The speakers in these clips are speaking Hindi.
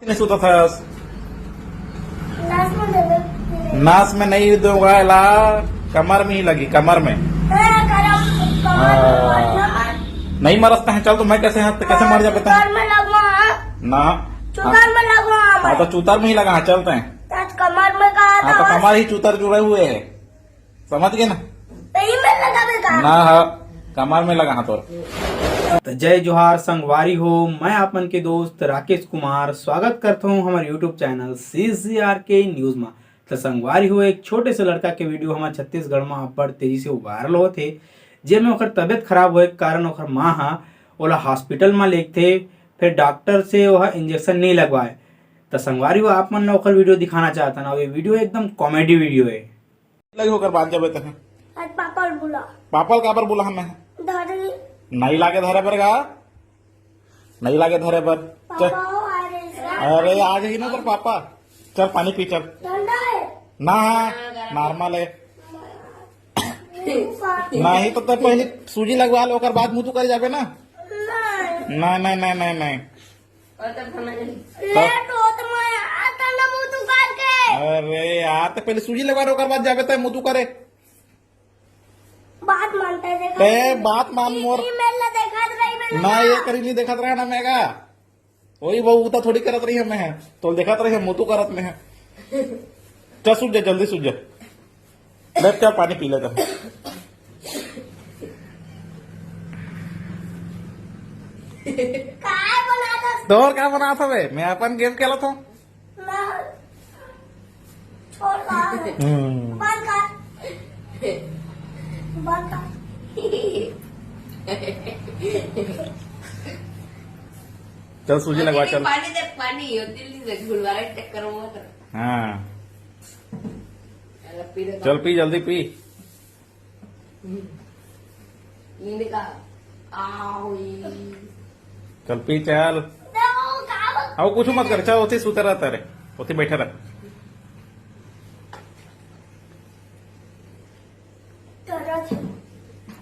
नहीं सोता था नास में नहीं दूंगा ला कमर में ही लगी कमर में नहीं मरते हैं। चल तो मैं कैसे मर जा बेटा ना हाँ तो चूतर में ही लगा चलते हैं कमर में कहा हाँ तो कमर ही चूतर जुड़े हुए है समझ गए ना ना हाँ कमर में लगा तो जय जोहार संगवारी हो। मैं आपन के दोस्त राकेश कुमार स्वागत करता हूँ हमारे यूट्यूब चैनल CCR के न्यूज में। तो संगवारी हो एक छोटे से लड़का के वीडियो हमारे छत्तीसगढ़ में बड़ तेजी से वायरल होते जेमे ओकर तबियत खराब होए के कारण ओकर माँ हा ओला हॉस्पिटल में लेके थे फिर डॉक्टर से वह इंजेक्शन नहीं लगवाए। तो संगवारी हो आप मन ओकर वीडियो दिखाना चाहता ना। ये वीडियो एकदम कॉमेडी वीडियो है। लगे होकर बात जब तक पापल का पर बोला हमें नहीं लागे धरे पर गा नहीं लागे धरे पर चल अरे आज ही ना पर पापा चल पानी पी चल ना नॉर्मल है नहीं तो पहले सूजी लगवा लो ओकर बाद मुंह तो कर जाबे ना नहीं नहीं नहीं नहीं नहीं अरे यार तो पहले सूजी लगवा लो ओकर बाद जाबे तो मुंह तो करे बात मानता है बात मान मोर ना ये करी नहीं देखत रहे ना मेगा वही वो तो थोड़ी करत रही हमें है तो देखत रही मुंह तो करत में है। चल सूझ जा जल्दी सूझ जा बैठ चल पानी पी लेता तो और क्या बना था वे मैं अपन गेम खेला था चल सूजी लगवा चल पानी दे पानी दिल्ली से गुलवारा चक्कर हुआ कर हाँ चल पी जल्दी पी नींद का चल पी चल अब कुछ मत कर चल उसी सुते रहता रे उसी बैठे रह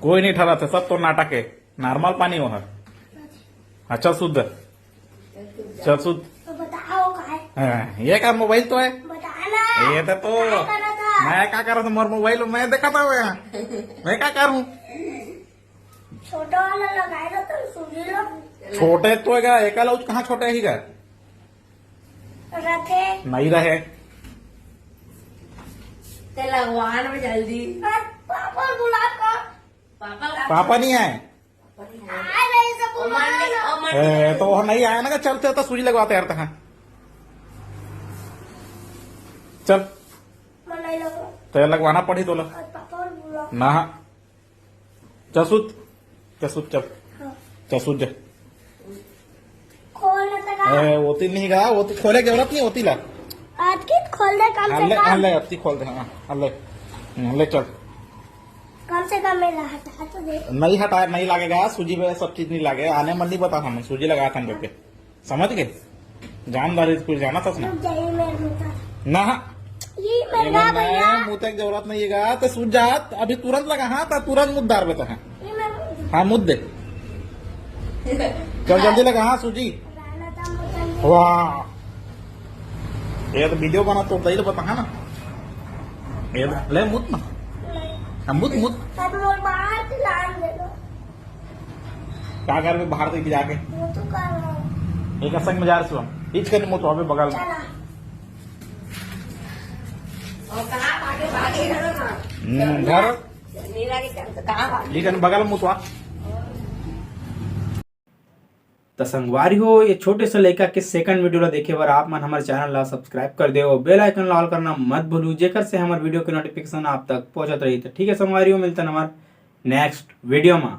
कोई नहीं ठहरा था सब तो नाटक है नॉर्मल पानी हो है हाँ चल शुद्ध चल शुद्ध ये क्या मोबाइल तो है ये तो मैं क्या कर रहा था मोर मोबाइल मैं देखा था मैं क्या करूँ छोटा वाला लगाएगा तो सूजी लो छोटे तो है एक लौज कहाँ छोटे ही का रखे नहीं रहे लगवान में जल्दी पापा गुलाब का पापा नहीं आए तो वो नहीं आया ना चलते तो सूजी लगवाते यार तक चल तो लगवाना पड़ी तो ना चसूत चसूत चल चसूत जा होती नहीं गा वो तो खोले की जरूरत नहीं होती ला आज की खोल दे कम से कम ले अब खोल दे हाँ ले चल कम से कम मेरा हटा तो दे नहीं हटाया नहीं लगेगा सूजी में सब चीज नहीं लगे आने मन नहीं बता हमें सूजी लगाया था हम पे समझ गए जानदारी कुछ जाना था उसने ना मुँह तक जरूरत नहीं है तो सूझ जात अभी तुरंत लगा हाँ तो तुरंत मुद्दार बेता है हाँ मुद्दे चल जल्दी लगा हाँ सूजी वाह ये तो वीडियो बना तो दही बता है ना ये ले मुद ना हाँ मुद क्या कर में बाहर तक जाके एक संग में जा रहे हम इच करने मुँह तो अभी बगल में घर लेकिन बगल में मुतवा तो संगवारी हो ये छोटे से लड़का के सेकंड वीडियो ला देखे बार आप मन हमारे चैनल ला सब्सक्राइब कर दे बेल आइकन ला ऑल करना मत भूलू जेकर से हमारे वीडियो के नोटिफिकेशन आप तक पहुंचत रही। तो ठीक है संगवारी हो मिलता है हमारे नेक्स्ट वीडियो में।